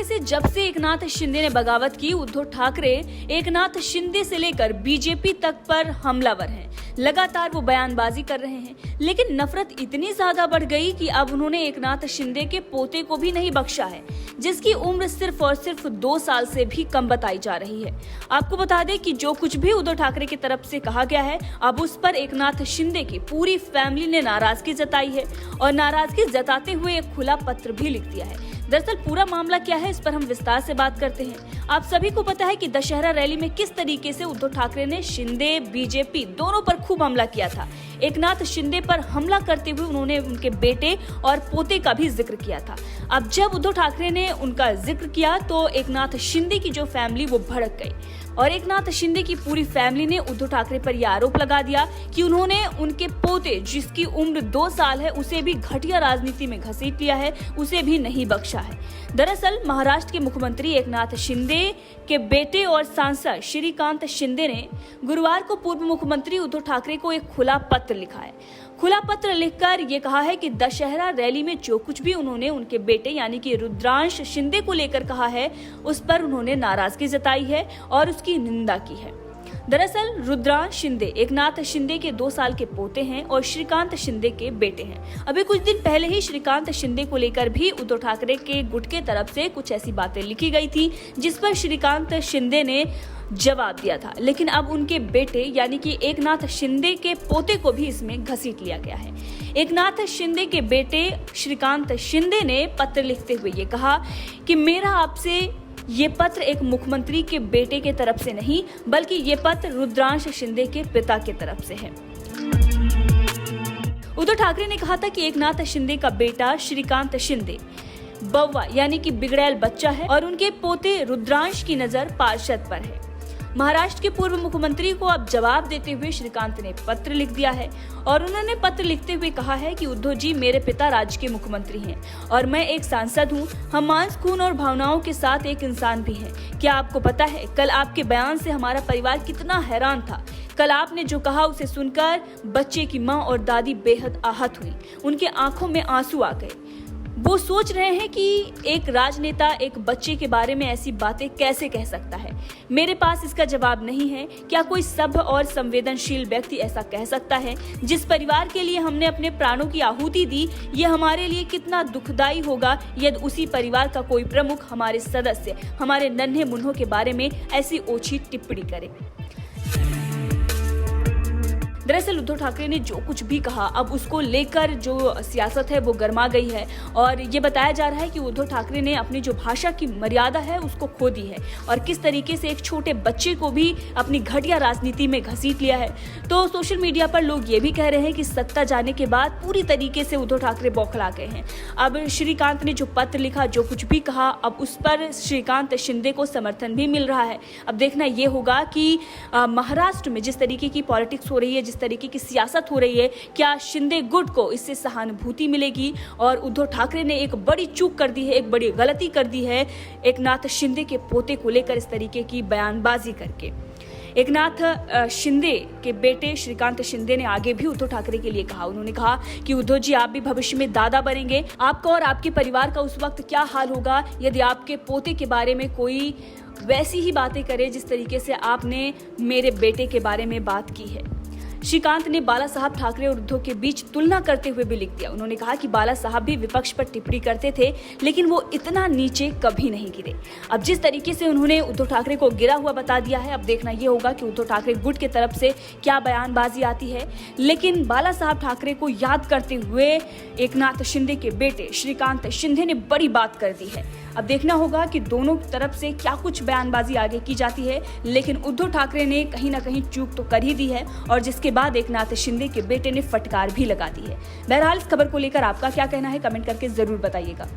ठाकरे से जब से एकनाथ शिंदे ने बगावत की, उद्धव ठाकरे एकनाथ शिंदे से लेकर बीजेपी तक पर हमलावर हैं। लगातार वो बयानबाजी कर रहे हैं, लेकिन नफरत इतनी ज्यादा बढ़ गई कि अब उन्होंने एकनाथ शिंदे के पोते को भी नहीं बख्शा है, जिसकी उम्र सिर्फ और सिर्फ 2 साल से भी कम बताई जा रही है। आपको बता दें कि जो कुछ भी उद्धव ठाकरे की तरफ से कहा गया है, अब उस पर एकनाथ शिंदे की पूरी फैमिली ने नाराजगी जताई है और नाराजगी जताते हुए एक खुला पत्र भी लिख दिया है। दरअसल पूरा मामला क्या है, इस पर हम विस्तार से बात करते हैं। आप सभी को पता है कि दशहरा रैली में किस तरीके से उद्धव ठाकरे ने शिंदे बीजेपी दोनों पर खूब हमला किया था। एकनाथ शिंदे पर हमला करते हुए उन्होंने उनके बेटे और पोते का भी जिक्र किया था। अब जब उद्धव ठाकरे ने उनका जिक्र किया तो एकनाथ शिंदे की जो फैमिली वो भड़क गई और एकनाथ शिंदे की पूरी फैमिली ने उद्धव ठाकरे पर यह आरोप लगा दिया कि उन्होंने उनके पोते, जिसकी उम्र 2 साल है, उसे भी घटिया राजनीति में घसीट लिया है, उसे भी नहीं बख्शा है। दरअसल महाराष्ट्र के मुख्यमंत्री एकनाथ शिंदे के बेटे और सांसद श्रीकांत शिंदे ने गुरुवार को पूर्व मुख्यमंत्री उद्धव ठाकरे को एक खुला पत्र लिखा है। खुला पत्र लिखकर ये कहा है कि दशहरा रैली में जो कुछ भी उन्होंने उनके बेटे यानी कि रुद्रांश शिंदे को लेकर कहा है, उस पर उन्होंने नाराजगी जताई है और उसकी निंदा की है। दरअसल रुद्रांश शिंदे एकनाथ शिंदे के 2 साल के पोते हैं और श्रीकांत शिंदे के बेटे हैं। अभी कुछ दिन पहले ही श्रीकांत शिंदे को लेकर भी उद्धव ठाकरे के गुट के तरफ से कुछ ऐसी बातें लिखी गई थी, जिस पर श्रीकांत शिंदे ने जवाब दिया था, लेकिन अब उनके बेटे यानी कि एकनाथ शिंदे के पोते को भी इसमें घसीट लिया गया है। एकनाथ शिंदे के बेटे श्रीकांत शिंदे ने पत्र लिखते हुए ये कहा कि मेरा आपसे ये पत्र एक मुख्यमंत्री के बेटे के तरफ से नहीं, बल्कि ये पत्र रुद्रांश शिंदे के पिता के तरफ से है। उद्धव ठाकरे ने कहा था कि एकनाथ शिंदे का बेटा श्रीकांत शिंदे बव्वा यानी कि बिगड़ैल बच्चा है और उनके पोते रुद्रांश की नजर पार्षद पर है। महाराष्ट्र के पूर्व मुख्यमंत्री को अब जवाब देते हुए श्रीकांत ने पत्र लिख दिया है और उन्होंने पत्र लिखते हुए कहा है कि उद्धव जी, मेरे पिता राज्य के मुख्यमंत्री हैं और मैं एक सांसद हूं। हम मांस, खून और भावनाओं के साथ एक इंसान भी हैं। क्या आपको पता है कल आपके बयान से हमारा परिवार कितना हैरान था। कल आपने जो कहा उसे सुनकर बच्चे की माँ और दादी बेहद आहत हुई, उनके आंखों में आंसू आ गए। वो सोच रहे हैं कि एक राजनेता एक बच्चे के बारे में ऐसी बातें कैसे कह सकता है। मेरे पास इसका जवाब नहीं है। क्या कोई सभ्य और संवेदनशील व्यक्ति ऐसा कह सकता है? जिस परिवार के लिए हमने अपने प्राणों की आहुति दी, ये हमारे लिए कितना दुखदाई होगा यदि उसी परिवार का कोई प्रमुख, हमारे सदस्य, हमारे नन्हे मुन्नों के बारे में ऐसी ओछी टिप्पणी करे। दरअसल उद्धव ठाकरे ने जो कुछ भी कहा, अब उसको लेकर जो सियासत है वो गर्मा गई है और ये बताया जा रहा है कि उद्धव ठाकरे ने अपनी जो भाषा की मर्यादा है उसको खो दी है और किस तरीके से एक छोटे बच्चे को भी अपनी घटिया राजनीति में घसीट लिया है। तो सोशल मीडिया पर लोग ये भी कह रहे हैं कि सत्ता जाने के बाद पूरी तरीके से उद्धव ठाकरे बौखला गए हैं। अब श्रीकांत ने जो पत्र लिखा, जो कुछ भी कहा, अब उस पर श्रीकांत शिंदे को समर्थन भी मिल रहा है। अब देखना ये होगा कि महाराष्ट्र में जिस तरीके की पॉलिटिक्स हो रही है, जिस तरीके की सियासत हो रही है, क्या शिंदे गुट को इससे सहानुभूति मिलेगी। और उद्धव ठाकरे ने एक बड़ी चूक कर दी है, एक बड़ी गलती कर दी है एकनाथ शिंदे के पोते को लेकर इस तरीके की बयानबाजी करके। एकनाथ शिंदे के बेटे श्रीकांत शिंदे ने आगे भी उद्धव ठाकरे के लिए कहा। उन्होंने कहा कि उद्धव जी, आप भी भविष्य में दादा बनेंगे। आपका और आपके परिवार का उस वक्त क्या हाल होगा यदि आपके पोते के बारे में कोई वैसी ही बातें करे जिस तरीके से आपने मेरे बेटे के बारे में बात की है। श्रीकांत ने बाला साहब ठाकरे और उद्धव के बीच तुलना करते हुए भी लिख दिया। उन्होंने कहा कि बाला साहब भी विपक्ष पर टिप्पणी करते थे, लेकिन वो इतना नीचे कभी नहीं गिरे। अब जिस तरीके से उन्होंने उद्धव ठाकरे को गिरा हुआ बता दिया है, अब देखना ये होगा कि उद्धव ठाकरे गुट के तरफ से क्या बयानबाजी आती है। लेकिन बाला साहब ठाकरे को याद करते हुए एकनाथ शिंदे के बेटे श्रीकांत शिंदे ने बड़ी बात कर दी है। अब देखना होगा कि दोनों तरफ से क्या कुछ बयानबाजी आगे की जाती है, लेकिन उद्धव ठाकरे ने कहीं ना कहीं चूक तो कर ही दी है और जिसके बाद एकनाथ शिंदे के बेटे ने फटकार भी लगा दी है। बहरहाल इस खबर को लेकर आपका क्या कहना है, कमेंट करके जरूर बताइएगा।